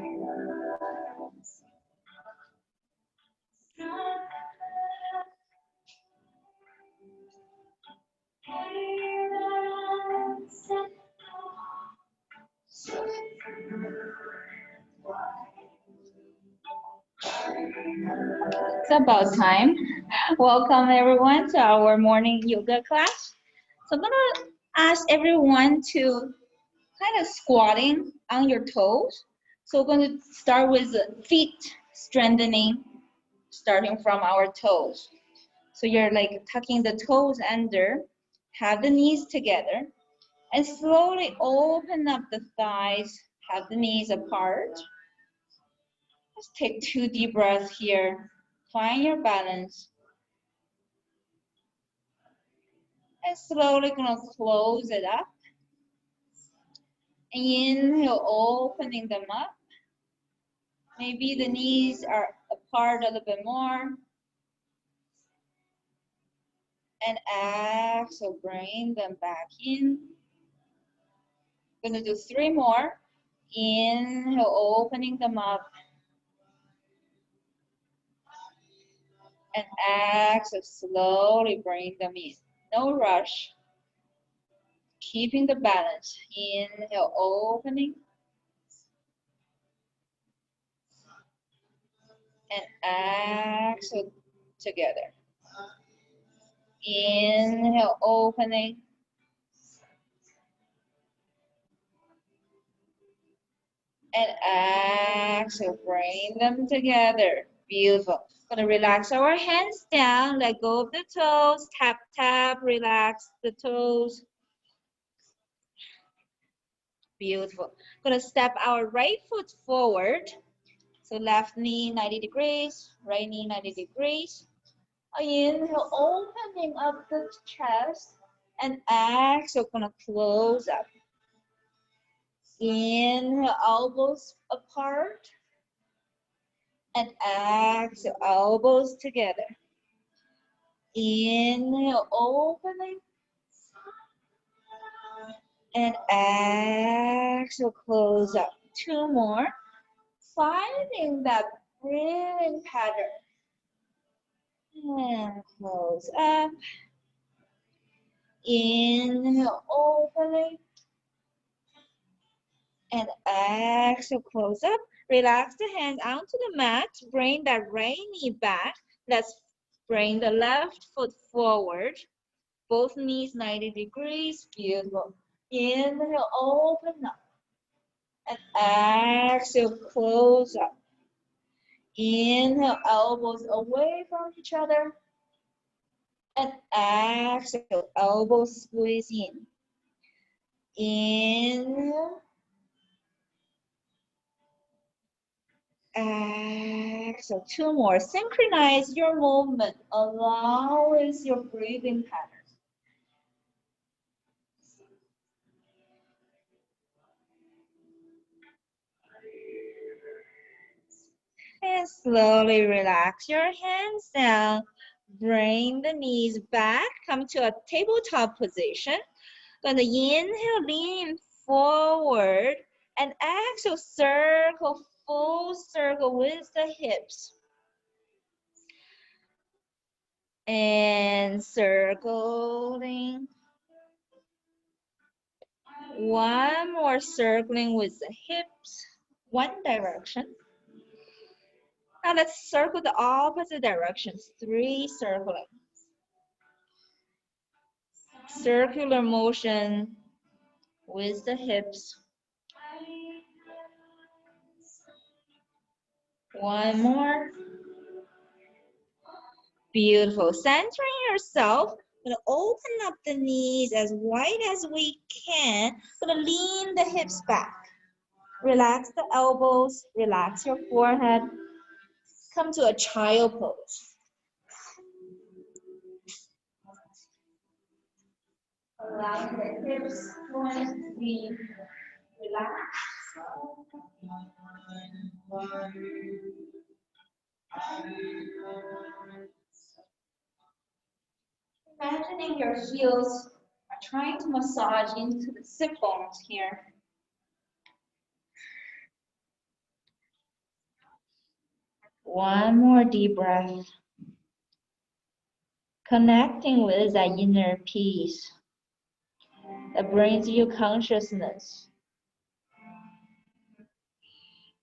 It's about time. Welcome everyone to our morning yoga class. So I'm gonna ask everyone to kind of squatting on your toes. So we're going to start with the feet strengthening, starting from our toes. So you're like tucking the toes under, have the knees together, and slowly open up the thighs, have the knees apart. Let's take 2 deep breaths here. Find your balance. And slowly gonna close it up. Inhale, opening them up. Maybe the knees are apart a little bit more. And exhale, bring them back in. Gonna do 3 more. Inhale, opening them up. And exhale, slowly bring them in. No rush. Keeping the balance. Inhale, opening. And exhale together. Inhale, opening. And exhale, bring them together. Beautiful. Gonna relax our hands down, let go of the toes, tap, tap, relax the toes. Beautiful. Gonna step our right foot forward. So left knee 90 degrees, right knee 90 degrees. Inhale, opening up the chest, and exhale, gonna close up. Inhale, elbows apart, and exhale, elbows together. Inhale, opening, and exhale, close up. 2 more. Finding that breathing pattern. And close up. Inhale, opening, and exhale, close up. Relax the hands onto the mat. Bring that right knee back. Let's bring the left foot forward. Both knees 90 degrees. Beautiful. Inhale, open up. And exhale, close up. Inhale, elbows away from each other. And exhale, elbows squeeze in. Inhale. Exhale, 2 more. Synchronize your movement along with your breathing pattern. And slowly relax your hands down. Bring the knees back. Come to a tabletop position. Gonna inhale, lean forward. And exhale, circle, full circle with the hips. And circling. One more circling with the hips. One direction. Now let's circle the opposite directions. 3 circling. Circular motion with the hips. One more. Beautiful. Centering yourself. Gonna open up the knees as wide as we can. Gonna lean the hips back. Relax the elbows. Relax your forehead. Come to a child pose. Allow the hips to be relaxed. Imagining your heels are trying to massage into the sit bones here. One more deep breath. Connecting with that inner peace that brings you consciousness.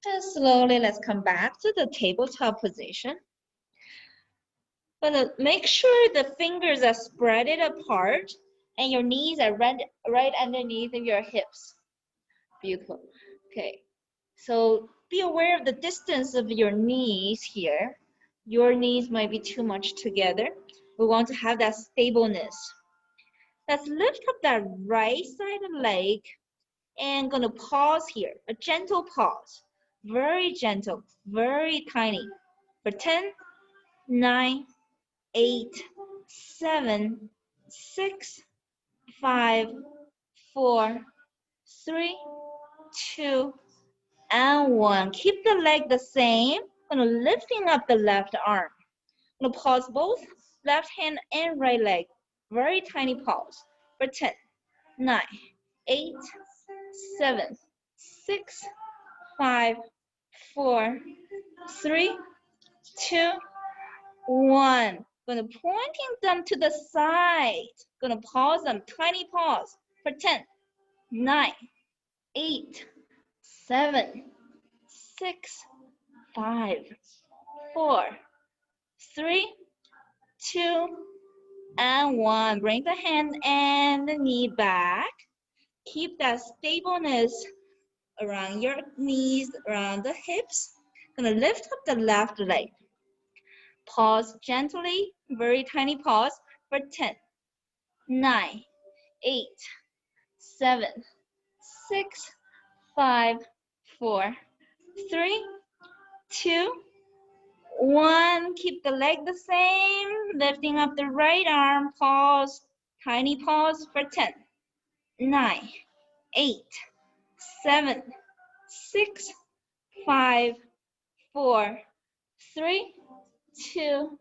And slowly, let's come back to the tabletop position. But make sure the fingers are spread apart and your knees are right underneath your hips. Beautiful. Okay. So be aware of the distance of your knees here. Your knees might be too much together. We want to have that stableness. Let's lift up that right side of the leg and gonna pause here. A gentle pause. Very gentle, very tiny. For 10, 9, 8, 7, 6, 5, 4, 3, 2, and 1. Keep the leg the same. Gonna lifting up the left arm. Gonna pause both left hand and right leg. Very tiny pause. For 10, 9, 8, 7, 6, 5, 4, 3, 2, 1. Gonna pointing them to the side. Gonna pause them. Tiny pause. For 10, 9, 8, 7, 6, 5, 4, 3, 2, and 1. Bring the hand and the knee back. Keep that stableness around your knees, around the hips. Gonna lift up the left leg. Pause gently, very tiny pause for 10, 9, 8, 7, 6, 5, 4, 3, 2, 1. Keep the leg the same. Lifting up the right arm. Pause. Tiny pause for 10, 9, 8, 7, 6, 5, 4, 3, 2,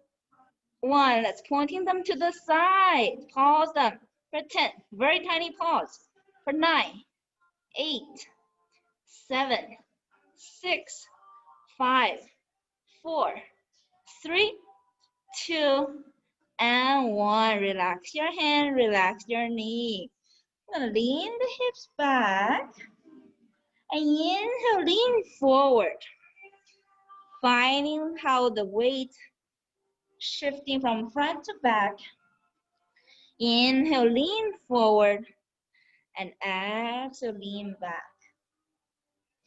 1. Let's pointing them to the side. Pause them for 10. Very tiny pause for 9, 8, 7, 6, 5, 4, 3, 2, and 1. Relax your hand, relax your knee. I'm gonna lean the hips back and inhale, lean forward. Finding how the weight shifting from front to back. Inhale, lean forward, and exhale, lean back.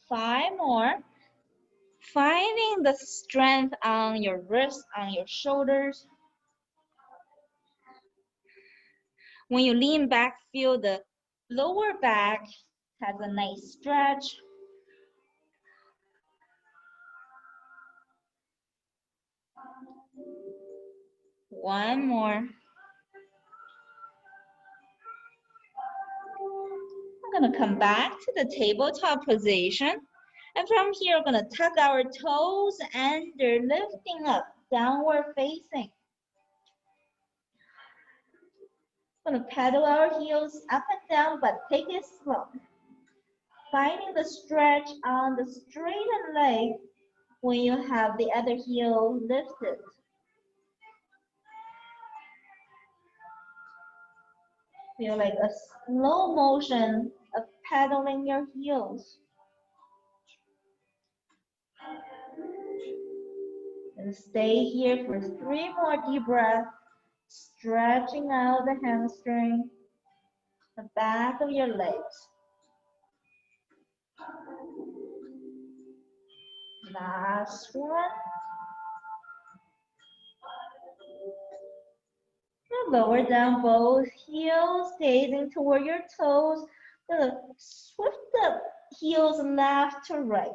5 more. Finding the strength on your wrists, on your shoulders. When you lean back, feel the lower back has a nice stretch. One more. I'm gonna come back to the tabletop position. And from here, we're gonna tuck our toes under, lifting up, downward facing. We're gonna pedal our heels up and down, but take it slow. Finding the stretch on the straightened leg when you have the other heel lifted. Feel like a slow motion of pedaling your heels. And stay here for 3 more deep breaths, stretching out the hamstring, the back of your legs. Last one. And lower down both heels, gazing toward your toes. Swift the heels left to right.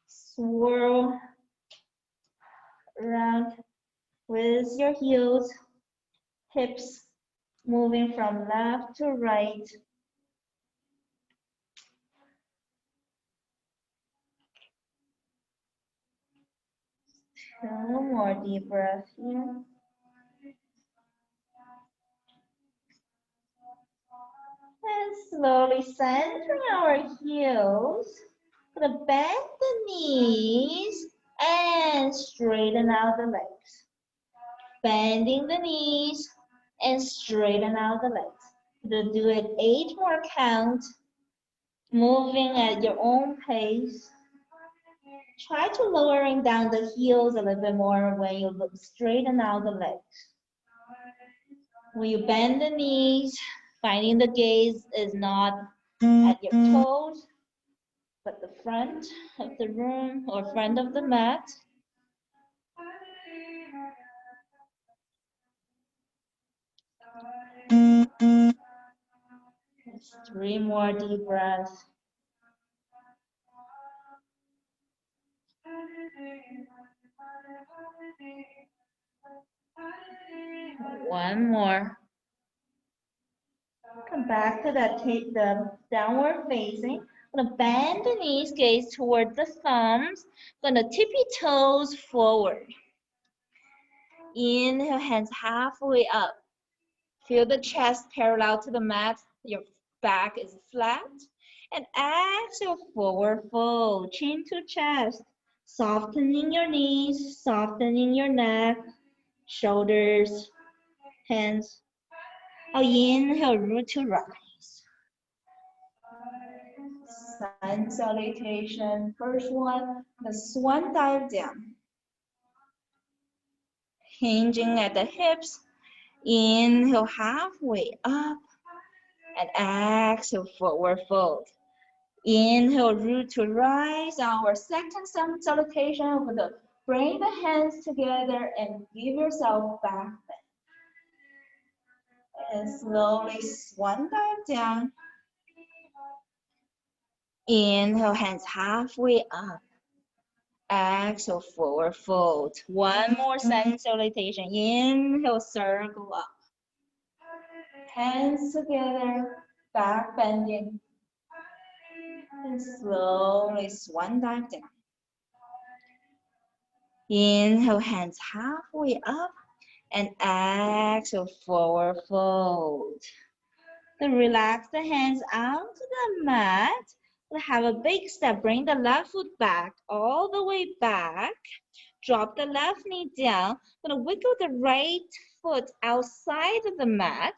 Swirl around with your heels, hips moving from left to right. Two more deep breaths here. And slowly centering our heels. Gonna bend the knees And straighten out the legs. Bending the knees and straighten out the legs. We'll do it 8 more counts, moving at your own pace. Try to lowering down the heels a little bit more when you look straighten out the legs. When you bend the knees, finding the gaze is not at your toes, but the front of the room or front of the mat. Just 3 more deep breaths. One more. Come back to that, take the downward facing. Gonna bend the knees, gaze toward the thumbs. Gonna tippy toes forward. Inhale, hands halfway up. Feel the chest parallel to the mat. Your back is flat. And exhale, forward fold, chin to chest. Softening your knees, softening your neck, shoulders, hands. Inhale, root to rise. Sun salutation. First one, the swan dive down. Hinging at the hips. Inhale, halfway up. And exhale, forward fold. Inhale, root to rise. Our second sun salutation. With the bring the hands together and give yourself back bend. And slowly swan dive down. Inhale, hands halfway up. Exhale, forward fold. One more sun salutation. Inhale, circle up. Hands together, back bending. And slowly swan dive down. Inhale, hands halfway up. And exhale, forward fold. Then relax the hands out to the mat. We'll have a big step. Bring the left foot back, all the way back. Drop the left knee down. Gonna wiggle the right foot outside of the mat.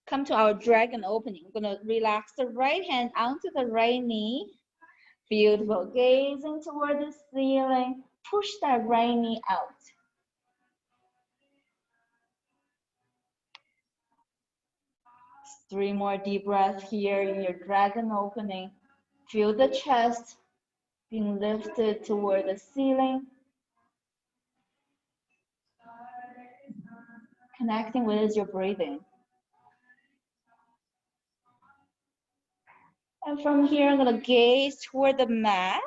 Come to our dragon opening. Gonna relax the right hand onto the right knee. Beautiful. Gazing toward the ceiling. Push that right knee out. Three more deep breaths here in your dragon opening. Feel the chest being lifted toward the ceiling. Connecting with your breathing. And from here, I'm gonna gaze toward the mat.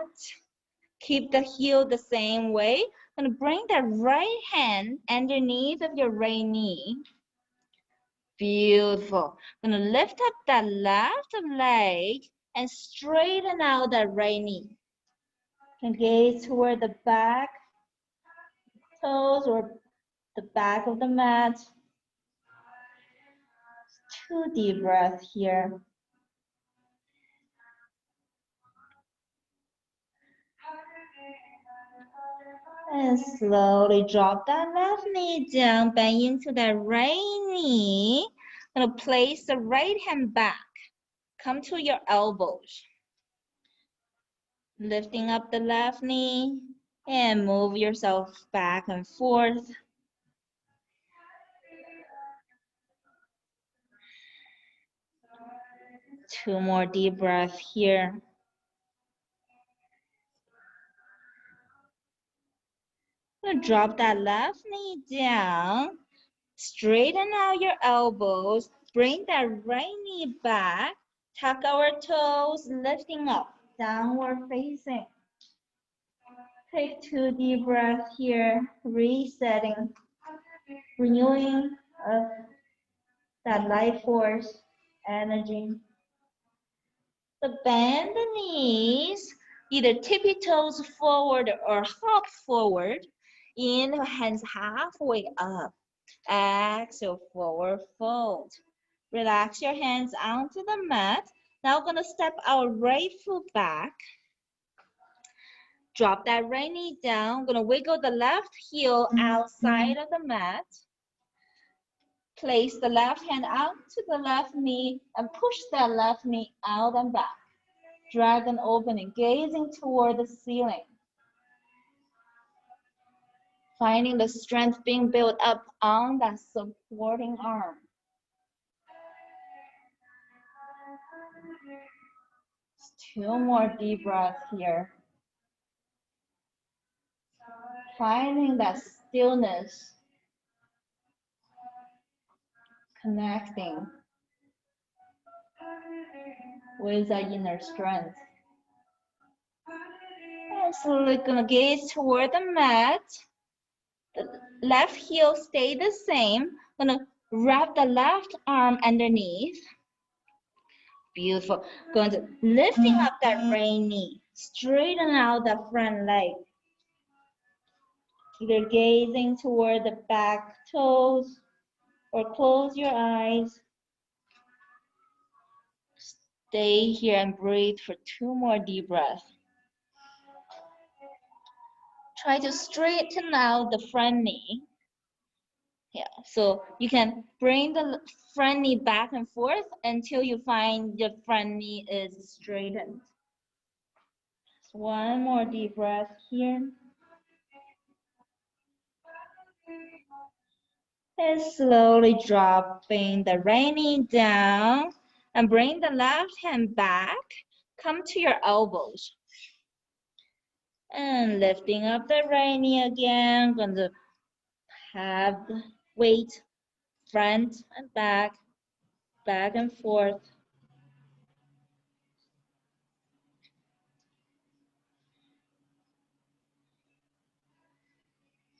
Keep the heel the same way. I'm gonna bring that right hand underneath of your right knee. Beautiful. I'm gonna lift up that left leg and straighten out that right knee. And gaze toward the back toes or the back of the mat. 2 deep breaths here. And slowly drop that left knee down, bend into that right knee. I'm gonna place the right hand back. Come to your elbows. Lifting up the left knee and move yourself back and forth. Two more deep breaths here. Drop that left knee down. Straighten out your elbows. Bring that right knee back. Tuck our toes, lifting up. Downward facing. Take 2 deep breaths here. Resetting. Renewing of that life force energy. So bend the knees. Either tippy toes forward or hop forward. Inhale, hands halfway up. Exhale, forward fold. Relax your hands onto the mat. Now we're gonna step our right foot back. Drop that right knee down. Gonna wiggle the left heel outside of the mat. Place the left hand out to the left knee and push that left knee out and back. Dragon opening, gazing toward the ceiling. Finding the strength being built up on that supporting arm. Two more deep breaths here. Finding that stillness. Connecting with that inner strength. And slowly gonna gaze toward the mat. The left heel stay the same. Gonna wrap the left arm underneath. Beautiful. Going to lifting up that right knee. Straighten out the front leg. Either gazing toward the back toes or close your eyes. Stay here and breathe for two more deep breaths. Try to straighten out the front knee. Yeah, so you can bring the front knee back and forth until you find the front knee is straightened. One more deep breath here. And slowly dropping the right knee down and bring the left hand back. Come to your elbows. And lifting up the right knee again. Going to have the weight front and back and forth.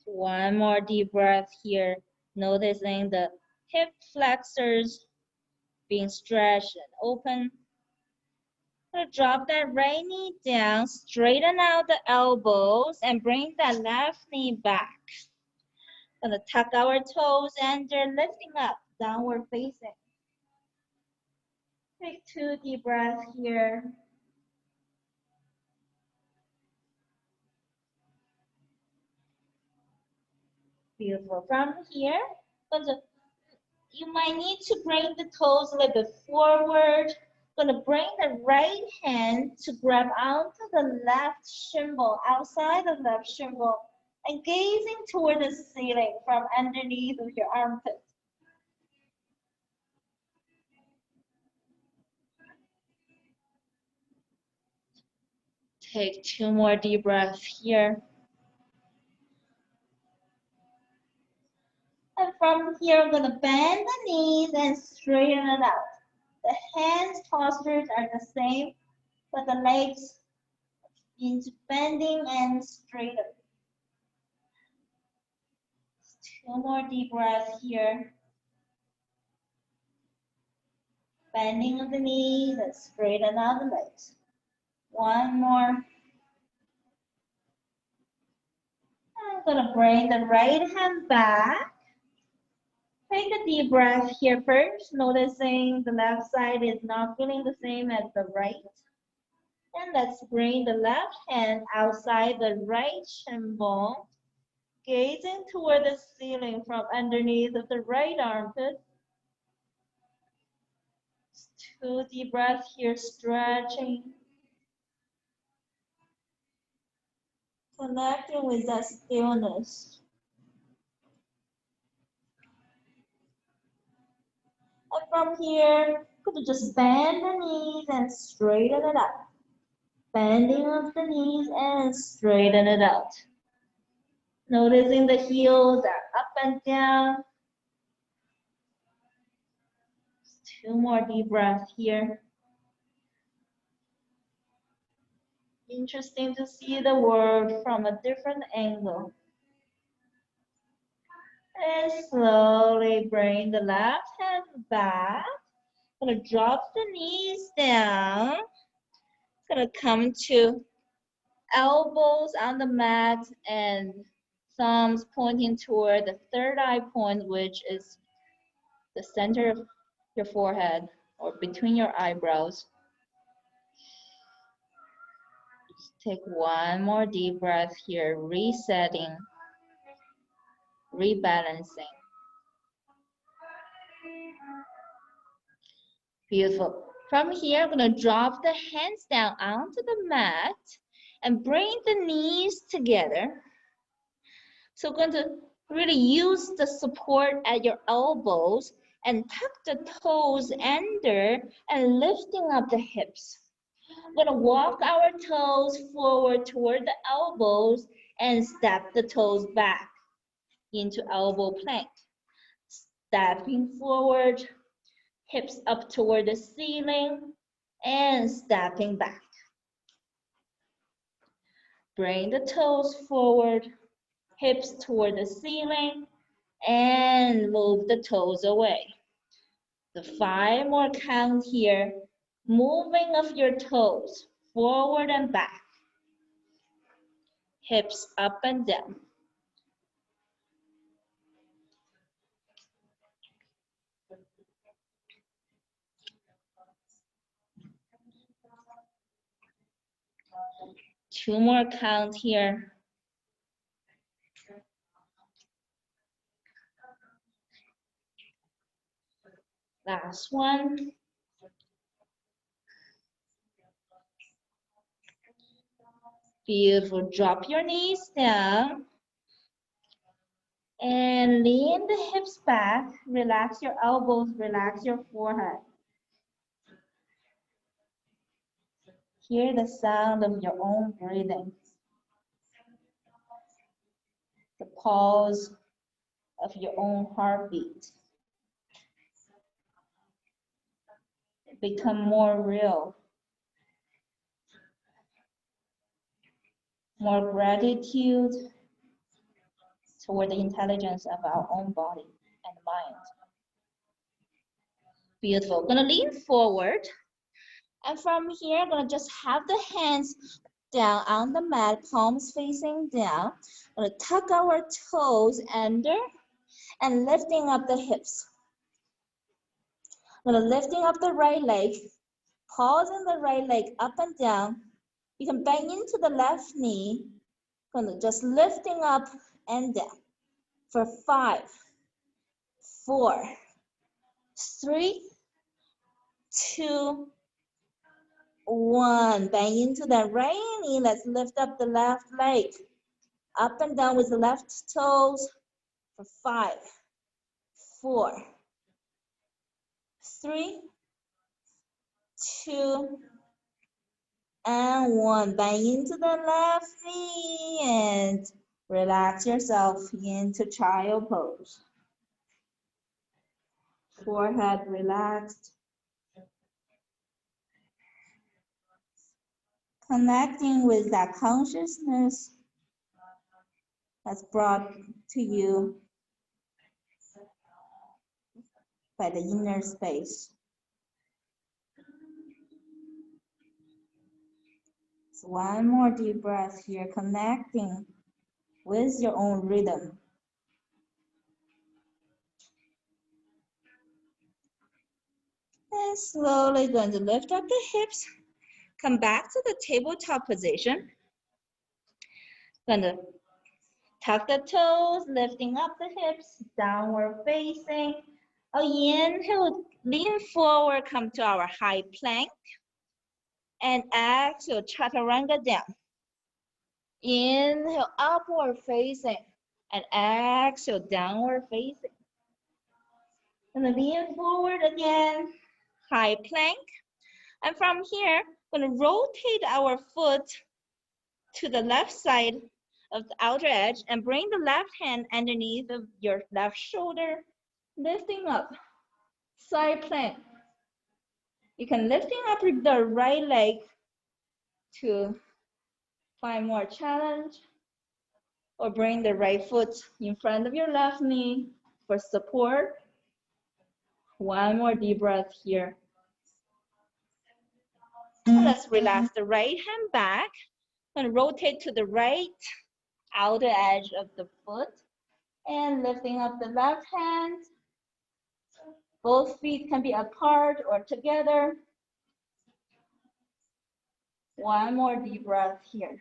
One more deep breath here, noticing the hip flexors being stretched and open. Drop that right knee down, straighten out the elbows, and bring that left knee back. Gonna tuck our toes under, lifting up, downward facing. Take two deep breaths here. Beautiful. From here, you might need to bring the toes a little bit forward. Gonna bring the right hand to grab onto the left shin-bone, outside the left shin-bone, and gazing toward the ceiling from underneath of your armpit. Take two more deep breaths here. And from here, I'm gonna bend the knees and straighten it out. The hands postures are the same, but the legs into bending and straighten. Two more deep breaths here. Bending of the knees and straighten out the legs. One more. I'm gonna bring the right hand back. Take a deep breath here first, noticing the left side is not feeling the same as the right. And let's bring the left hand outside the right shin bone, gazing toward the ceiling from underneath of the right armpit. Two deep breaths here, stretching. Connecting with that stillness. And from here, could you just bend the knees and straighten it up. Bending of the knees and straighten it out. Noticing the heels are up and down. Two more deep breaths here. Interesting to see the world from a different angle. And slowly bring the left hand back. Gonna drop the knees down. Gonna come to elbows on the mat and thumbs pointing toward the third eye point, which is the center of your forehead or between your eyebrows. Take one more deep breath here, resetting, rebalancing. Beautiful. From here, I'm going to drop the hands down onto the mat and bring the knees together. So we're going to really use the support at your elbows and tuck the toes under and lifting up the hips. We're going to walk our toes forward toward the elbows and step the toes back into elbow plank. Stepping forward, hips up toward the ceiling, and stepping back. Bring the toes forward, hips toward the ceiling, and move the toes away. The 5 more count here, moving of your toes forward and back, hips up and down. Two more count here. Last one. Beautiful. Drop your knees down and lean the hips back. Relax your elbows, relax your forehead. Hear the sound of your own breathing. The pulse of your own heartbeat. Become more real. More gratitude toward the intelligence of our own body and mind. Beautiful. Gonna lean forward. And from here, I'm gonna just have the hands down on the mat, palms facing down. I'm gonna tuck our toes under and lifting up the hips. I'm gonna lifting up the right leg, pausing the right leg up and down. You can bend into the left knee. Gonna just lifting up and down for 5, 4, 3, 2, 1. Bend into the right knee. Let's lift up the left leg. Up and down with the left toes for 5, 4, 3, 2, and 1. Bend into the left knee and relax yourself into child pose. Forehead relaxed. Connecting with that consciousness that's brought to you by the inner space. So one more deep breath here, connecting with your own rhythm. And slowly going to lift up the hips, come back to the tabletop position. Going to tuck the toes, lifting up the hips, downward facing. Inhale, lean forward, come to our high plank. And exhale, chaturanga down. Inhale, upward facing. And exhale, downward facing. And then lean forward again, high plank. And from here, we're going to rotate our foot to the left side of the outer edge and bring the left hand underneath of your left shoulder, lifting up, side plank. You can lifting up the right leg to find more challenge, or bring the right foot in front of your left knee for support. One more deep breath here. Let's relax the right hand back and rotate to the right outer edge of the foot and lifting up the left hand. Both feet can be apart or together. One more deep breath here.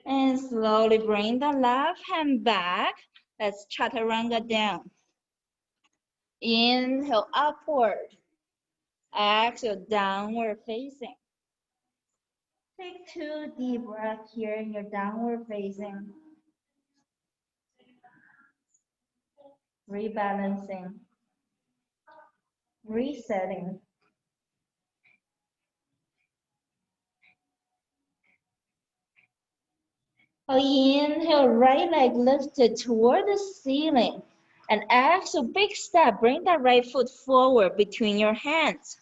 And slowly bring the left hand back. Let's chaturanga down. Inhale upward. Exhale downward facing. Take 2 deep breaths here in your downward facing. Rebalancing. Resetting. Inhale, right leg lifted toward the ceiling. And exhale, big step. Bring that right foot forward between your hands.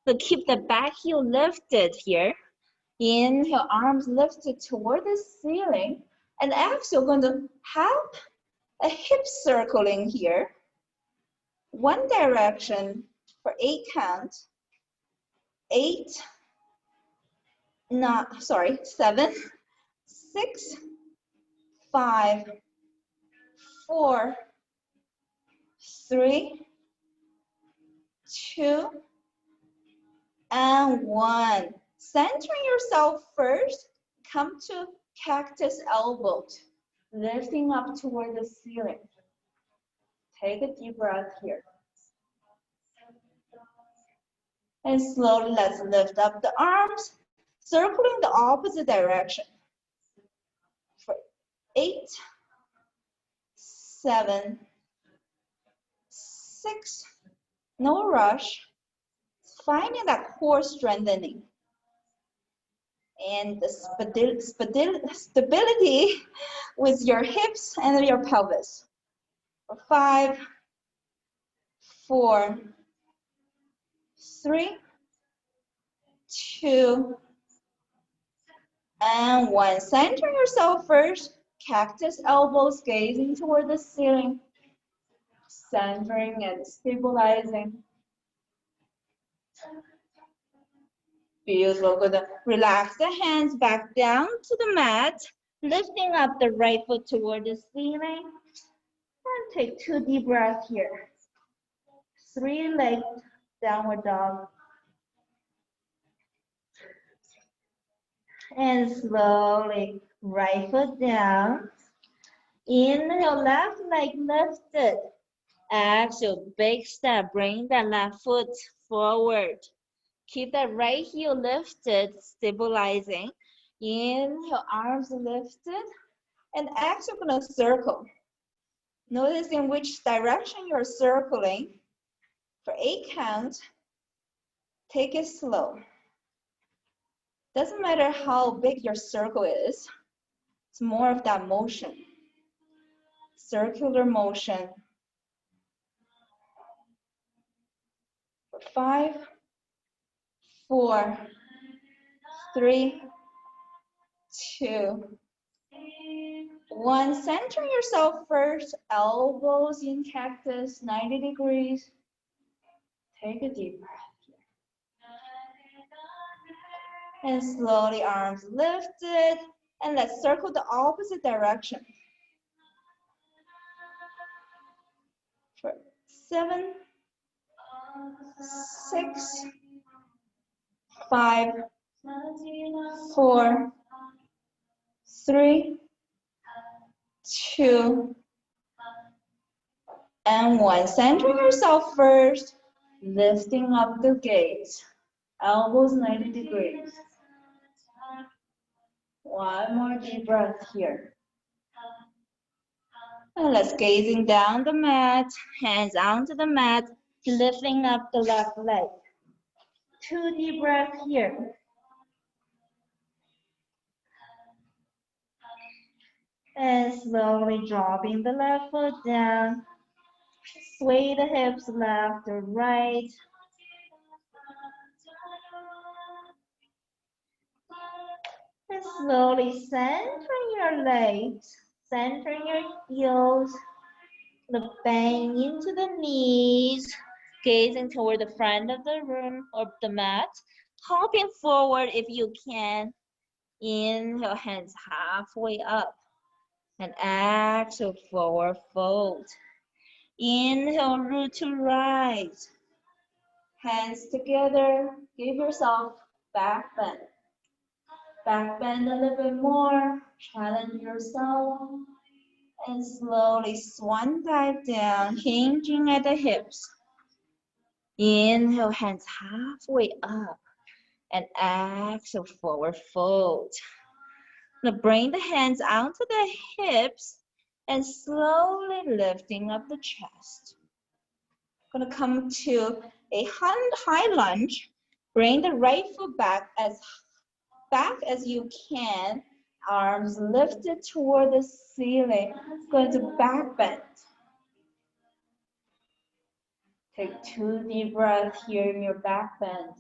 So keep the back heel lifted here. Inhale, arms lifted toward the ceiling. And exhale, going to have a hip circling here. One direction for 8 counts. 7, 6, 5, 4, 3, 2, and 1. Centering yourself first, come to cactus elbows, lifting up toward the ceiling. Take a deep breath here. And slowly let's lift up the arms, circling the opposite direction. For 8, 7, 6, no rush. Finding that core strengthening. And the stability with your hips and your pelvis. For 5, 4, 3, 2, and 1. Center yourself first. Cactus elbows gazing toward the ceiling. Centering and stabilizing. Beautiful. Good. Relax the hands back down to the mat. Lifting up the right foot toward the ceiling. And take 2 deep breaths here. 3-legged downward dog. And slowly, right foot down. Inhale, left leg lifted. Exhale, big step. Bring that left foot forward. Keep that right heel lifted, stabilizing. Inhale, arms lifted. And exhale, gonna circle. Notice in which direction you're circling. For 8 counts, take it slow. Doesn't matter how big your circle is, it's more of that motion. Circular motion. For 5, 4, 3, 2, 1. Center yourself first, elbows in cactus, 90 degrees. Take a deep breath here. And slowly arms lifted. And let's circle the opposite direction. For 7, 6, 5, 4, 3, 2, and 1. Centering yourself first, lifting up the gaze. Elbows 90 degrees. One more deep breath here. And let's gazing down the mat, hands onto the mat, lifting up the left leg. 2 deep breaths here. And slowly dropping the left foot down. Sway the hips left or right. And slowly centering your legs, centering your heels, bang into the knees, gazing toward the front of the room or the mat, hopping forward if you can. Inhale, hands halfway up, and exhale, forward fold. Inhale, root to rise. Hands together. Give yourself back bend. Back bend a little bit more. Challenge yourself. And slowly swan dive down, hinging at the hips. Inhale, hands halfway up. And exhale, forward fold. Now bring the hands onto the hips and slowly lifting up the chest. Gonna come to a high lunge. Bring the right foot back as you can. Arms lifted toward the ceiling. Going to back bend. Take 2 deep breaths here in your back bend.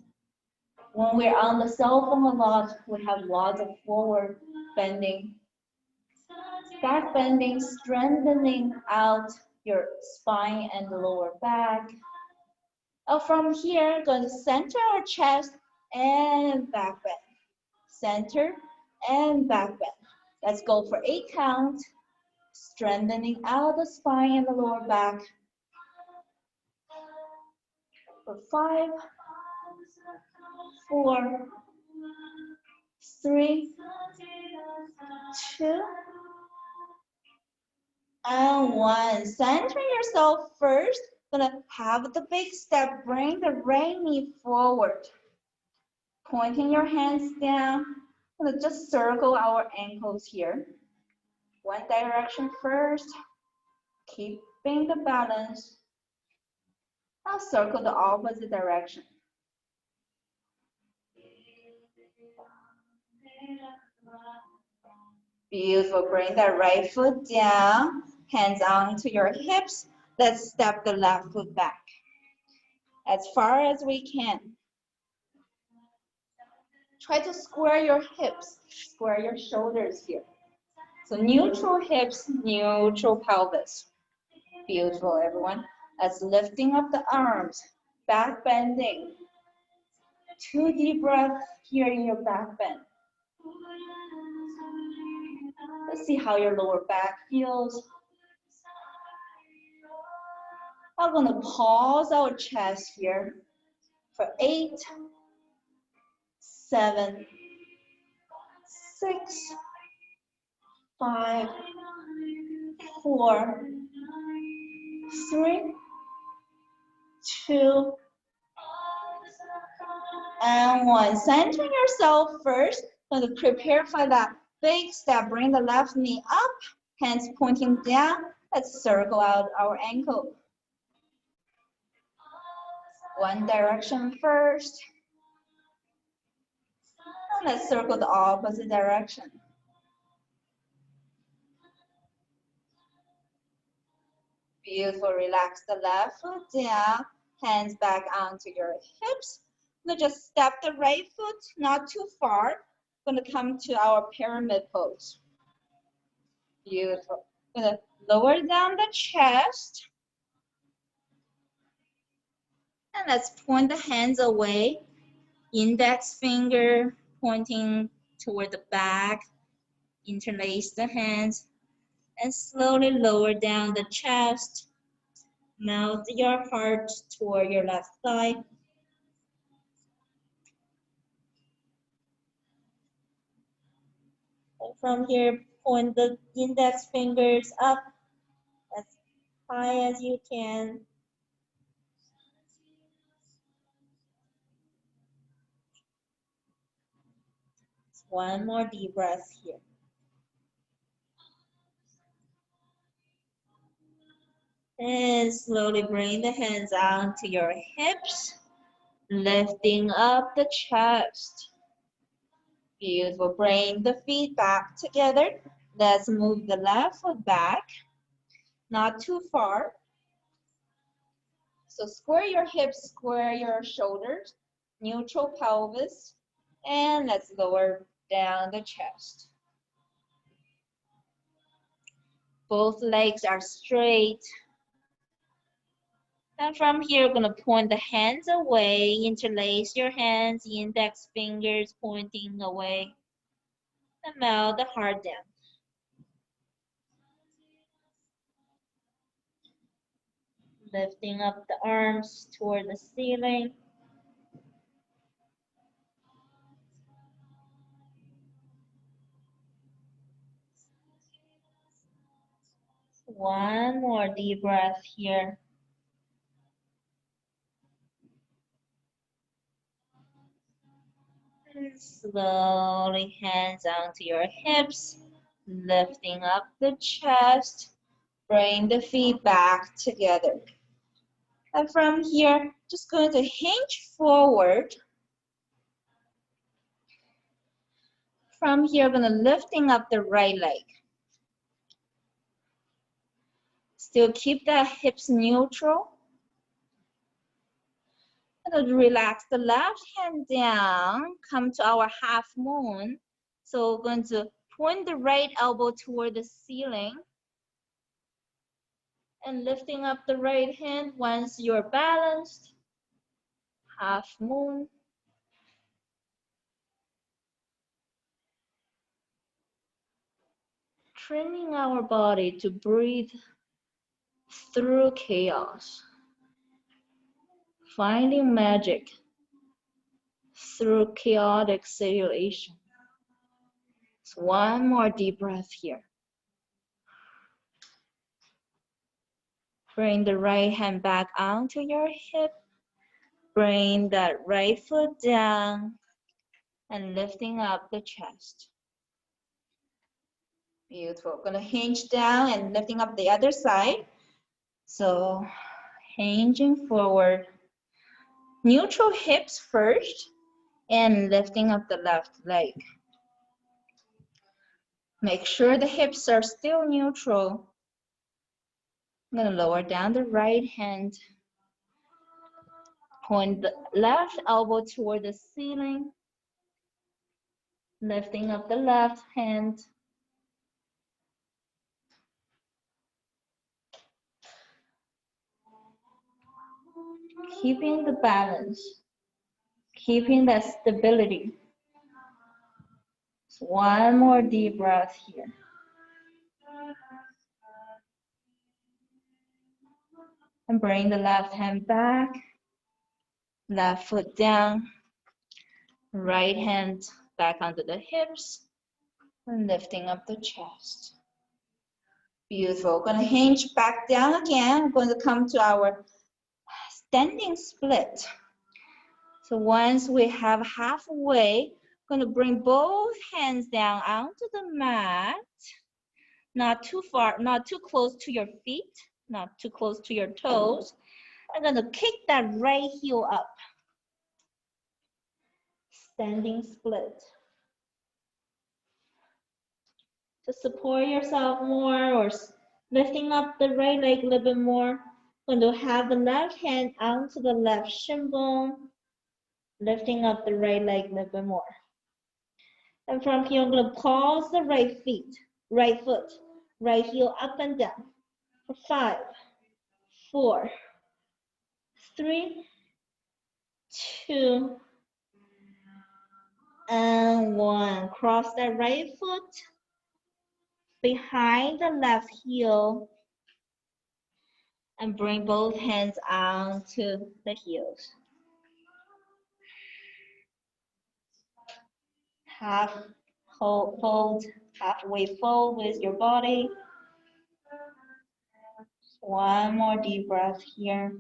When we're on the cell phone a lot, we have lots of forward bending. Back bending, strengthening out your spine and the lower back. From here, going to center our chest and back bend. Center and back bend. Let's go for 8 count. Strengthening out the spine and the lower back. For 5, 4, 3, 2, and 1. Center yourself first. Gonna have the big step. Bring the right knee forward. Pointing your hands down. Gonna just circle our ankles here. One direction first. Keeping the balance. Now circle the opposite direction. Beautiful. Bring that right foot down. Hands onto your hips. Let's step the left foot back as far as we can. Try to square your hips, square your shoulders here. So neutral hips, neutral pelvis. Beautiful, everyone. Let's lifting up the arms, back bending. 2 deep breaths here in your back bend. Let's see how your lower back feels. I'm gonna pause our chest here for 8, 7, 6, 5, 4, 3, 2, and 1. Centering yourself first. Going to prepare for that big step. Bring the left knee up, hands pointing down. Let's circle out our ankle. One direction first. And let's circle the opposite direction. Beautiful. Relax the left foot down. Hands back onto your hips. Now just step the right foot not too far. Going to come to our pyramid pose. Beautiful. Going to lower down the chest. And let's point the hands away. Index finger pointing toward the back. Interlace the hands. And slowly lower down the chest. Melt your heart toward your left thigh. And from here, point the index fingers up as high as you can. One more deep breath here. And slowly bring the hands onto your hips, lifting up the chest. Beautiful. Bring the feet back together. Let's move the left foot back, not too far. So square your hips, square your shoulders, neutral pelvis, and let's lower down the chest. Both legs are straight. And from here, we're going to point the hands away, interlace your hands, index fingers pointing away, and melt the heart down. Lifting up the arms toward the ceiling. One more deep breath here. And slowly hands onto your hips, lifting up the chest. Bring the feet back together. And from here, just going to hinge forward. From here, I'm going to lifting up the right leg. Still keep the hips neutral. And relax the left hand down. Come to our half moon. So we're going to point the right elbow toward the ceiling. And lifting up the right hand once you're balanced. Half moon. Training our body to breathe through chaos. Finding magic through chaotic situation. So one more deep breath here. Bring the right hand back onto your hip. Bring that right foot down and lifting up the chest. Beautiful. Gonna hinge down and lifting up the other side. So hinging forward. Neutral hips first and lifting up the left leg. Make sure the hips are still neutral. I'm gonna lower down the right hand. Point the left elbow toward the ceiling. Lifting up the left hand. Keeping the balance. Keeping that stability. So one more deep breath here. And bring the left hand back. Left foot down. Right hand back onto the hips. And lifting up the chest. Beautiful. Gonna hinge back down again. We're going to come to our standing split. So once we have halfway, going to bring both hands down onto the mat. Not too far, not too close to your feet, not too close to your toes. I'm going to kick that right heel up. Standing split. To support yourself more or lifting up the right leg a little bit more. Going to have the left hand onto the left shin bone. Lifting up the right leg a little bit more. And from here, I'm going to pause the right foot, right heel up and down. For 5, 4, 3, 2, and 1. Cross that right foot behind the left heel and bring both hands onto the heels. Hold, halfway fold with your body. One more deep breath here.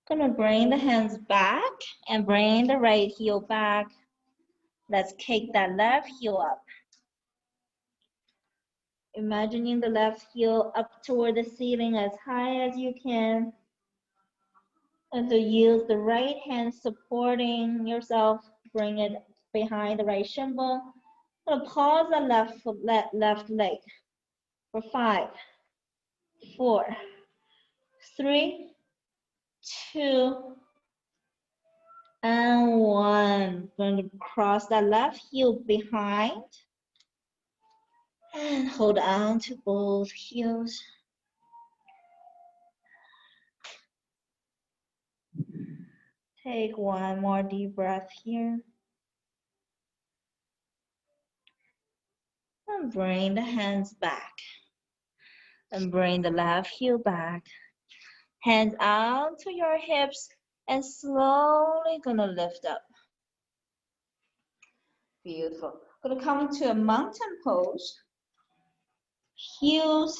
Gonna bring the hands back and bring the right heel back. Let's kick that left heel up. Imagining the left heel up toward the ceiling as high as you can. And to use the right hand supporting yourself, bring it behind the right shin bone. Gonna pause the left leg for 5, 4, 3, 2, and 1. Going to cross that left heel behind and hold on to both heels. Take one more deep breath here. And bring the hands back. And bring the left heel back. Hands out to your hips and slowly gonna lift up. Beautiful. Gonna come into a mountain pose. Heels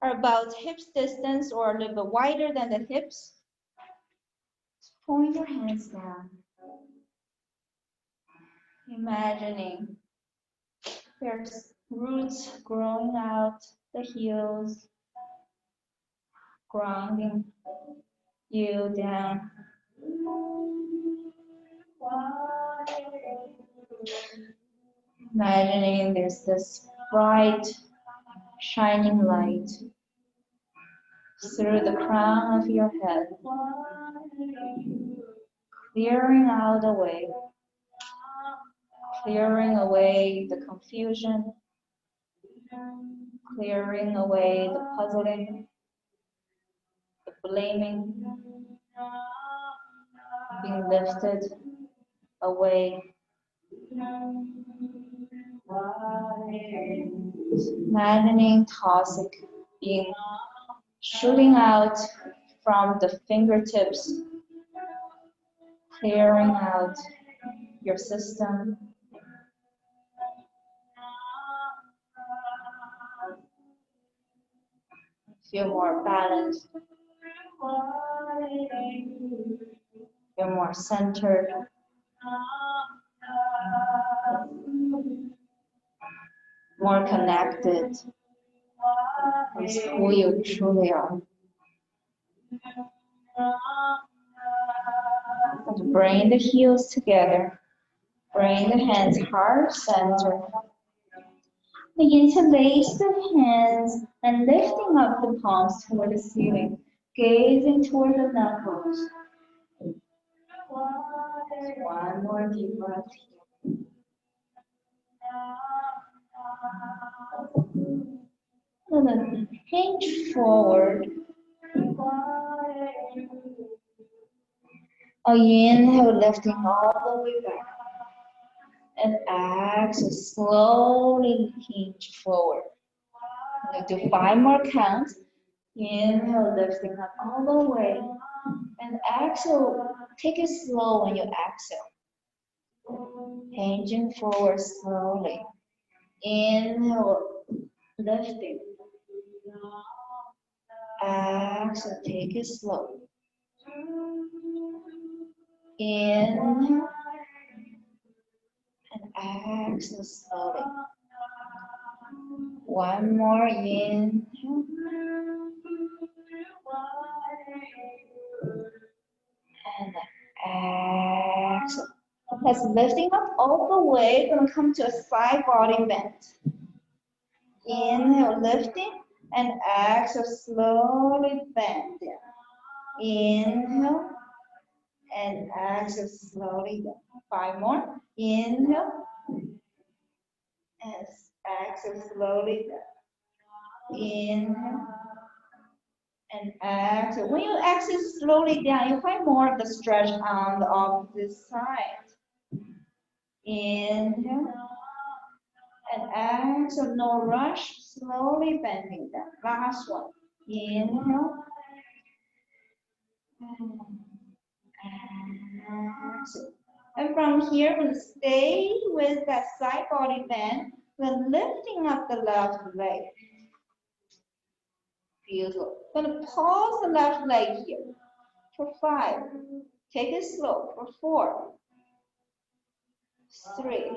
are about hips distance or a little bit wider than the hips. Point your hands down. Imagining there's roots growing out the heels, grounding you down. Imagining there's this bright, shining light through the crown of your head, clearing out the way, clearing away the confusion, clearing away the puzzling, the blaming, being lifted away. Imagining toxic being shooting out from the fingertips, clearing out your system. Feel more balanced. Feel more centered. More connected with who you truly are. And bring the heels together. Bring the hands heart center. Begin to raise the hands and lifting up the palms toward the ceiling, gazing toward the knuckles. One more deep breath here. And then hinge forward. Inhale, lifting all the way back. And exhale, slowly hinge forward. We'll do 5 more counts. Inhale, lifting up all the way. And exhale, take it slow when you exhale. Hinging forward slowly. Inhale, lifting. Exhale, take it slow. Inhale. And exhale slowly. One more inhale. And exhale. That's lifting up all the way. Gonna come to a side body bend. Inhale, lifting, and exhale, slowly bend down. Inhale, and exhale, slowly down. 5 more. Inhale, and exhale, slowly down. Inhale, and exhale. When you exhale slowly down, you find more of the stretch on the opposite side. Inhale, and exhale, no rush, slowly bending down. Last one. Inhale, and exhale. And from here, we'll stay with that side body bend. We're lifting up the left leg. Beautiful. Gonna pause the left leg here for 5. Take it slow for 4, 3,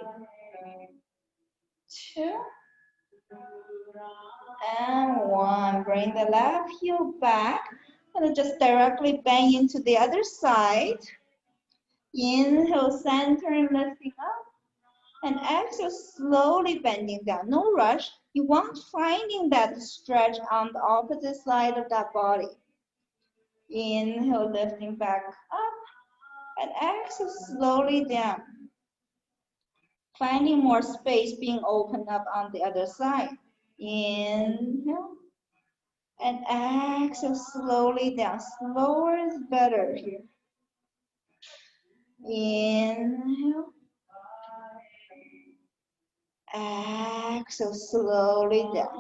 2, and 1. Bring the left heel back. Gonna just directly bend into the other side. Inhale, center and lifting up. And exhale, slowly bending down. No rush. You want finding that stretch on the opposite side of that body. Inhale, lifting back up. And exhale, slowly down. Finding more space being opened up on the other side. Inhale. And exhale, slowly down. Slower is better here. Inhale. Exhale, slowly down.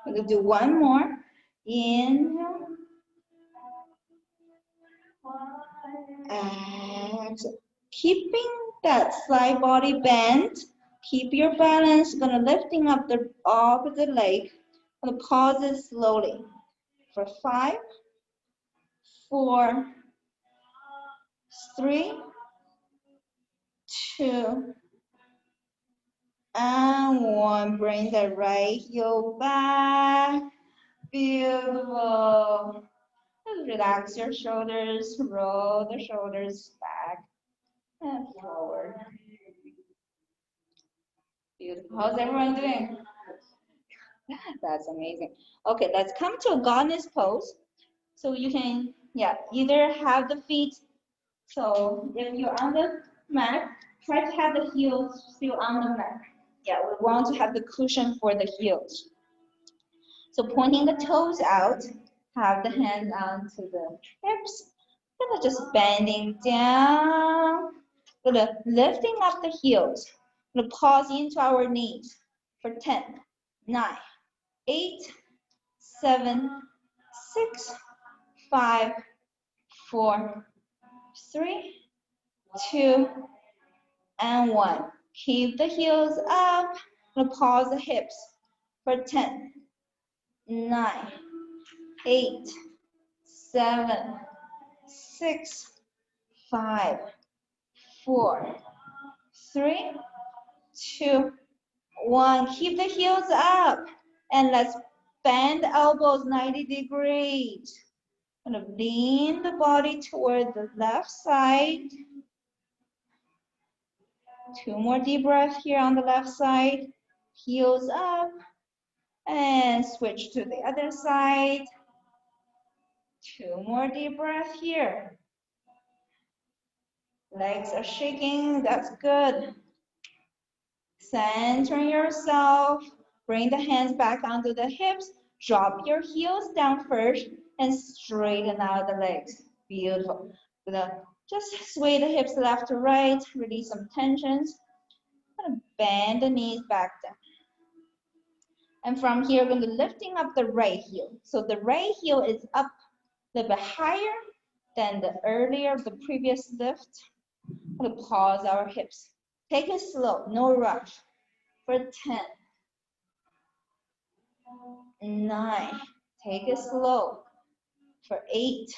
We're going to do 1 more. Inhale. Exhale. Keeping that side body bent. Keep your balance. Gonna lifting up the opposite leg. Gonna pause it slowly for 5, 4, 3, 2, and 1. Bring the right heel back. Beautiful. Just relax your shoulders. Roll the shoulders back and forward. Beautiful. How's everyone doing? That's amazing. Okay, let's come to a goddess pose. So you can, either have the feet. So if you're on the mat, try to have the heels still on the mat. Yeah, we want to have the cushion for the heels. So pointing the toes out, have the hands onto the hips. Gonna just bending down. Gonna lifting up the heels. Gonna pause into our knees for 10, 9, 8, 7, 6, 5, 4, 3, 2, and 1. Keep the heels up. Gonna pause the hips for 10, 9, 8, 7, 6, 5, 4, 3, 2, 1. Keep the heels up. And let's bend elbows 90 degrees. Gonna lean the body toward the left side. 2 more deep breaths here on the left side. Heels up. And switch to the other side. 2 more deep breaths here. Legs are shaking, that's good. Center yourself. Bring the hands back onto the hips. Drop your heels down first and straighten out the legs. Beautiful. Just sway the hips left to right. Release some tensions. Bend the knees back down. And from here, we're going to be lifting up the right heel. So the right heel is up a little bit higher than the previous lift. We're going to pause our hips. Take it slow, no rush. For 10, 9, take it slow. For 8,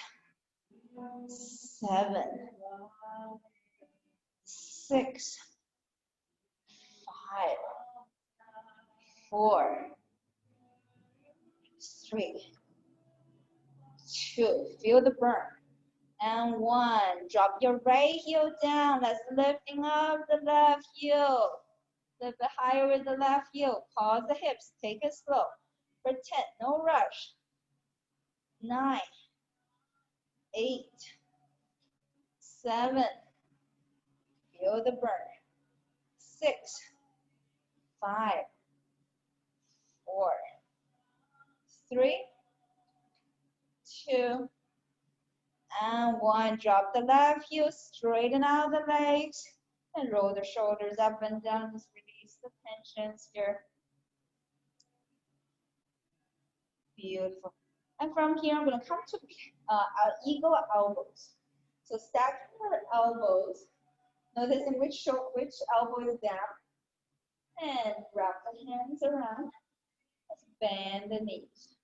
7, 6, 5, 4, 3, 2, feel the burn. And 1, drop your right heel down. Let's lifting up the left heel. A little bit higher with the left heel. Pause the hips, take it slow. For 10, no rush. 9, 8, 7, feel the burn. 6, 5, 4, 3, 2, and 1. Drop the left heel, straighten out the legs, and roll the shoulders up and down. Just release the tensions here. Beautiful. And from here, I'm going to come to our eagle elbows. So stacking our elbows. Notice in which elbow is down. And wrap the hands around. Let's bend the knees.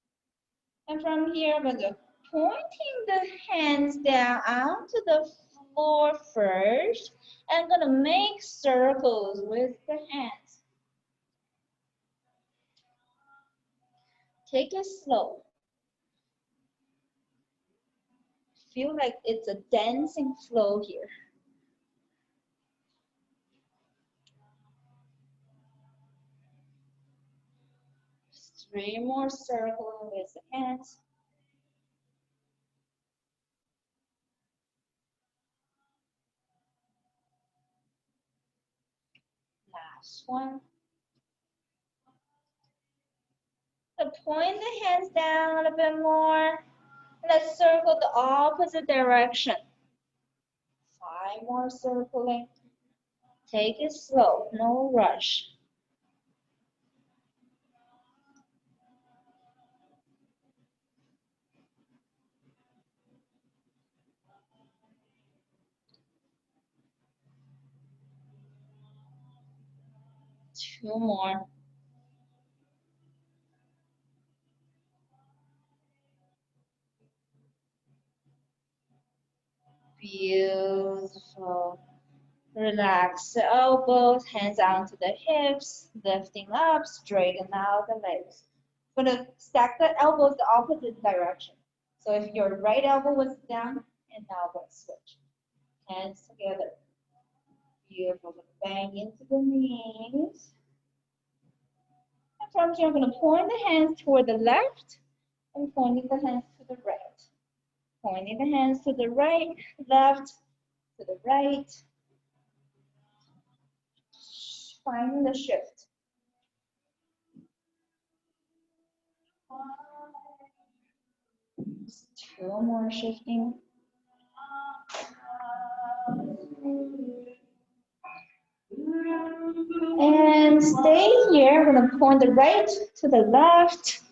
And from here, I'm going to pointing the hands down onto the floor first. And I'm going to make circles with the hands. Take it slow. Feel like it's a dancing flow here. Just 3 more circles with the hands. Last one. So point the hands down a little bit more. Let's circle the opposite direction. 5 more circling. Take it slow, no rush. 2 more. Beautiful. Relax the elbows, hands onto the hips, lifting up, straighten out the legs. Gonna stack the elbows the opposite direction. So if your right elbow was down, and now we'll switch. Hands together. Beautiful. Bang into the knees. And from here, I'm gonna point the hands toward the left and pointing the hands to the right. Pointing the hands to the right, left, to the right. Find the shift. Just 2 more shifting. And stay here. I'm going to point the right to the left.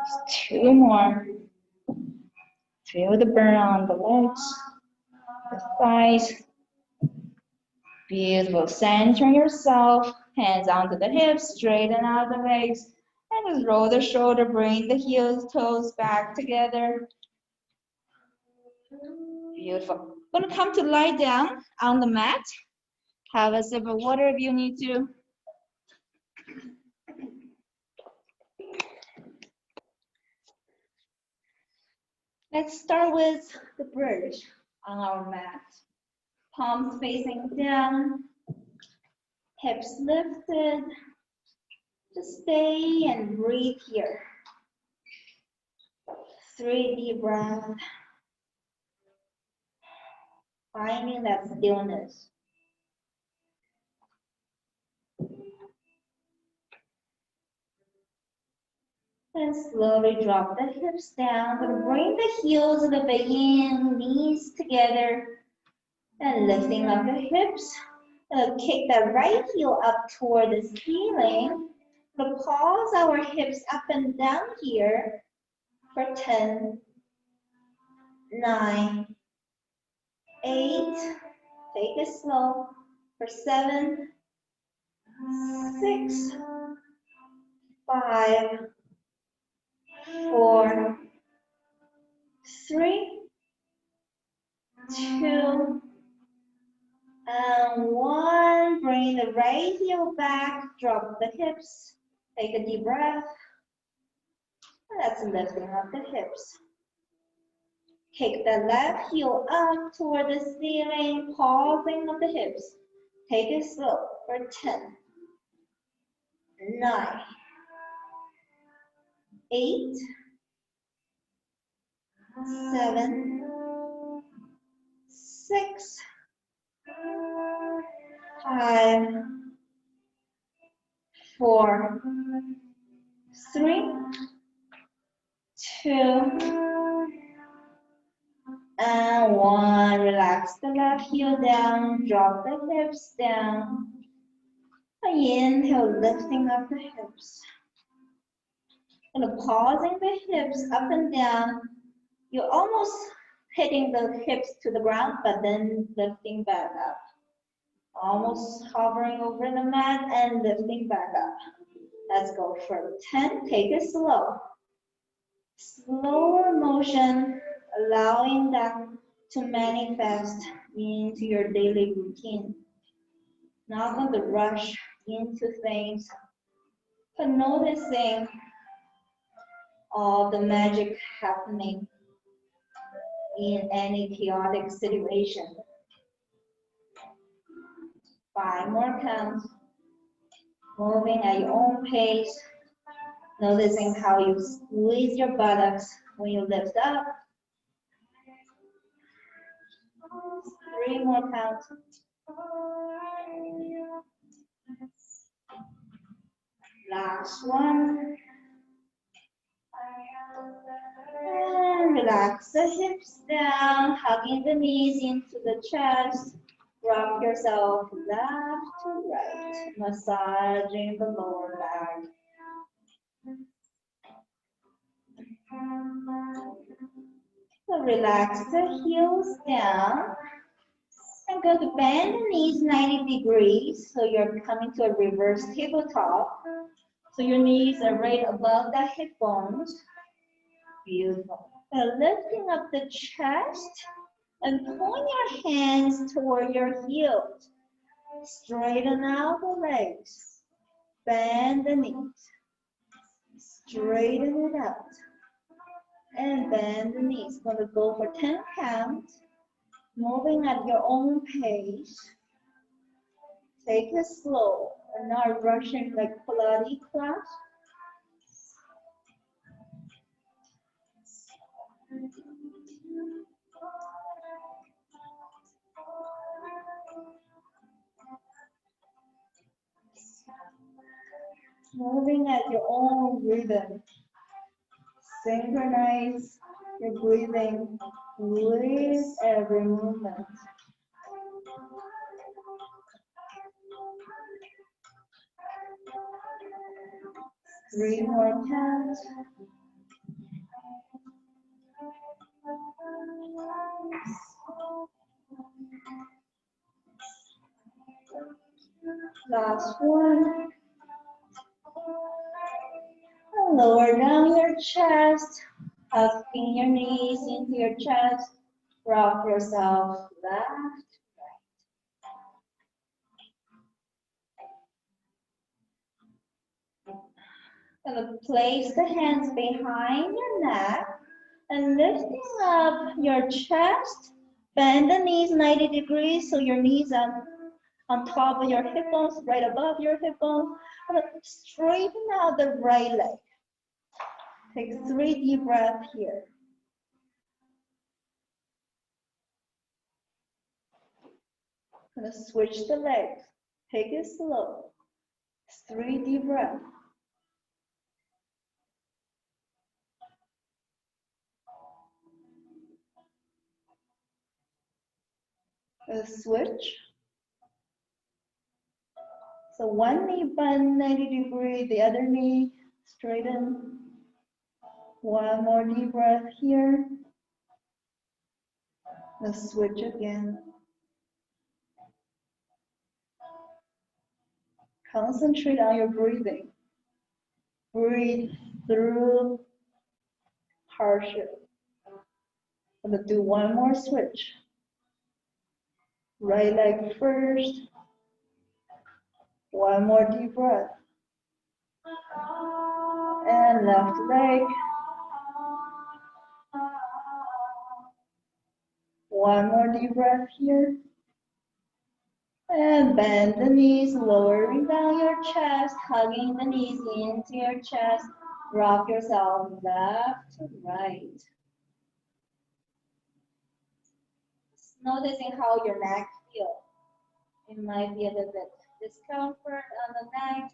Just 2 more. Feel the burn on the legs, the thighs. Beautiful. Center yourself. Hands onto the hips. Straighten out the legs. And just roll the shoulder. Bring the heels, toes back together. Beautiful. Gonna come to lie down on the mat. Have a sip of water if you need to. Let's start with the bridge on our mat. Palms facing down, hips lifted. Just stay and breathe here. 3 deep breaths. Finding that stillness. And slowly drop the hips down. Gonna bring the heels of the in, knees together. And lifting up the hips. Kick the right heel up toward the ceiling. Gonna pause our hips up and down here for 10, 9, 8. Take it slow for 7, 6, 5, 4, 3, 2, and 1. Bring the right heel back, drop the hips. Take a deep breath. And that's lifting up the hips. Kick the left heel up toward the ceiling, pausing of the hips. Take it slow for 10, 9, 8, 7, 6, 5, 4, 3, 2, and 1. Relax the left heel down, drop the hips down. Inhale, lifting up the hips. And pausing the hips up and down. You're almost hitting the hips to the ground, but then lifting back up. Almost hovering over the mat and lifting back up. Let's go for 10. Take it slow. Slower motion, allowing them to manifest into your daily routine. Not going to rush into things, but noticing all the magic happening in any chaotic situation. 5 more counts. Moving at your own pace. Noticing how you squeeze your buttocks when you lift up. 3 more counts. Last one. And relax the hips down, hugging the knees into the chest. Rock yourself left to right, massaging the lower back. Relax the heels down. I'm going to bend the knees 90 degrees. So you're coming to a reverse tabletop. So your knees are right above the hip bones. Beautiful. Now lifting up the chest and point your hands toward your heels. Straighten out the legs. Bend the knees. Straighten it out. And bend the knees. Going to go for 10 counts. Moving at your own pace. Take it slow and not rushing like Pilates class. Moving at your own rhythm. Synchronize your breathing with every movement. Three more counts. Last one. And lower down your chest, hugging your knees into your chest. Rock yourself left. Gonna place the hands behind your neck and lifting up your chest. Bend the knees 90 degrees so your knees are on top of your hip bones, right above your hip bones. Straighten out the right leg. Take 3 deep breaths here. Gonna switch the legs. Take it slow. 3 deep breaths. Switch. So one knee bend 90 degrees, the other knee straighten. One more deep breath here. Let's switch again. Concentrate on your breathing. Breathe through hardship. I'm gonna do one more switch. Right leg first. One more deep breath. And left leg. One more deep breath here. And bend the knees, lowering down your chest, hugging the knees into your chest. Rock yourself left to right. Just noticing how your neck feels. It might be a little bit discomfort on the neck.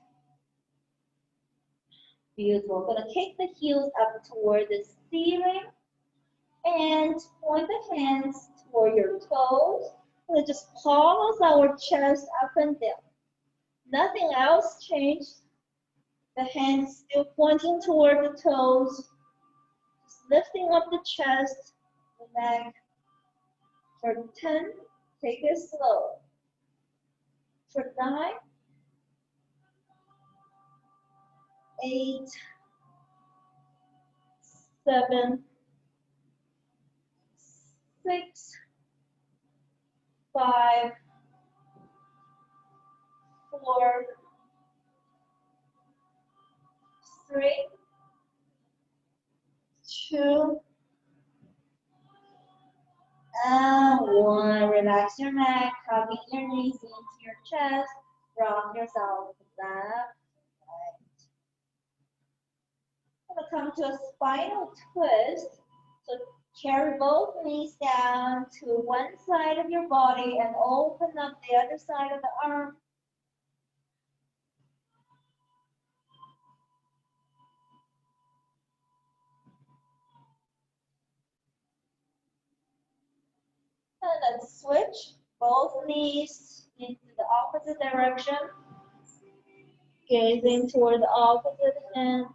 Beautiful. Gonna take the heels up toward the ceiling and point the hands toward your toes. We'll just pulse our chest up and down. Nothing else changed. The hands still pointing toward the toes. Just lifting up the chest, the neck. For 10, take it slow. For 9, 8, 7, 6, 5, 4, 3, 2, and 1. Relax your neck, hugging your knees into your chest. Rock yourself left, right. I'm gonna come to a spinal twist. So carry both knees down to one side of your body and open up the other side of the arm. And then switch both knees into the opposite direction. Gazing toward the opposite hand.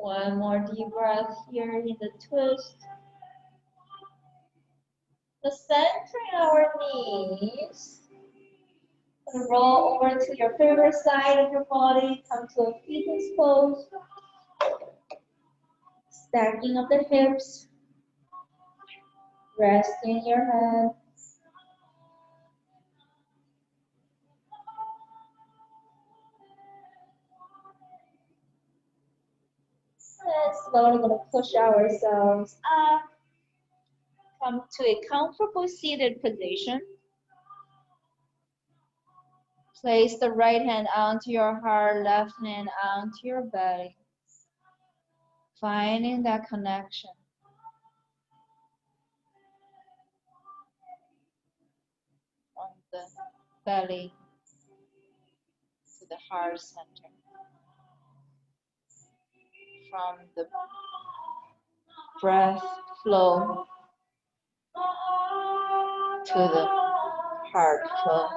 One more deep breath here in the twist. The centering our knees. Roll over to your favorite side of your body. Come to a fetus pose. Stacking of the hips. Resting your head. And slowly going to push ourselves up. Come to a comfortable seated position. Place the right hand onto your heart, left hand onto your belly. Finding that connection. From the belly to the heart center. From the breath flow to the heart flow.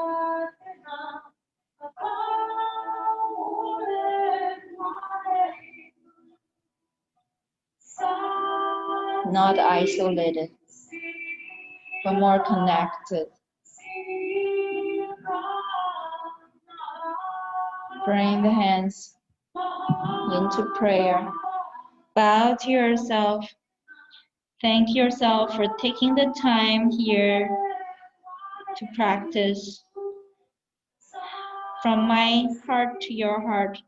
Not isolated, but more connected. Bring the hands into prayer. Bow to yourself. Thank yourself for taking the time here to practice. From my heart to your heart,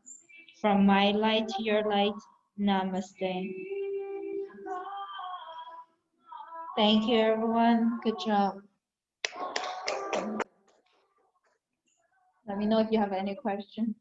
from my light to your light, namaste. Thank you, everyone. Good job. Let me know if you have any questions.